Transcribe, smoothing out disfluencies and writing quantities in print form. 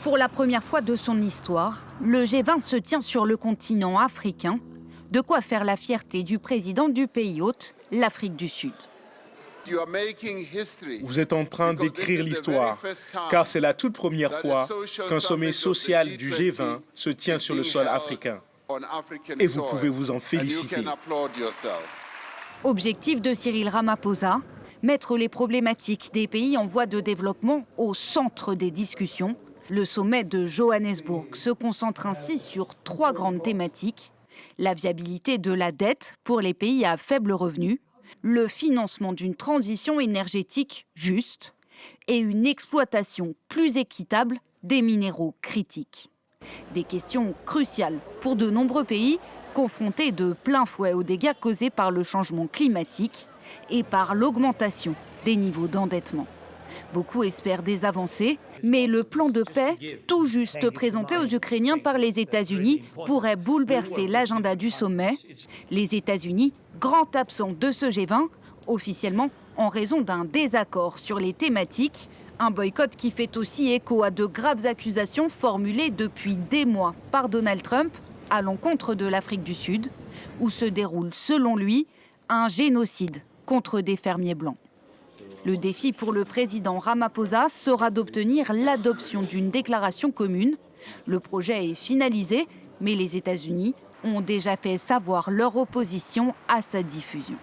Pour la première fois de son histoire, le G20 se tient sur le continent africain. De quoi faire la fierté du président du pays hôte, l'Afrique du Sud. Vous êtes en train d'écrire l'histoire, car c'est la toute première fois qu'un sommet social du G20 se tient sur le sol africain. Et vous pouvez vous en féliciter. Objectif de Cyril Ramaphosa, mettre les problématiques des pays en voie de développement au centre des discussions. Le sommet de Johannesburg se concentre ainsi sur 3 grandes thématiques. La viabilité de la dette pour les pays à faible revenu, le financement d'une transition énergétique juste et une exploitation plus équitable des minéraux critiques. Des questions cruciales pour de nombreux pays confrontés de plein fouet aux dégâts causés par le changement climatique et par l'augmentation des niveaux d'endettement. Beaucoup espèrent des avancées, mais le plan de paix, tout juste présenté aux Ukrainiens par les États-Unis, pourrait bouleverser l'agenda du sommet. Les États-Unis, grand absent de ce G20, officiellement en raison d'un désaccord sur les thématiques, un boycott qui fait aussi écho à de graves accusations formulées depuis des mois par Donald Trump à l'encontre de l'Afrique du Sud, où se déroule, selon lui, un génocide contre des fermiers blancs. Le défi pour le président Ramaphosa sera d'obtenir l'adoption d'une déclaration commune. Le projet est finalisé, mais les États-Unis ont déjà fait savoir leur opposition à sa diffusion.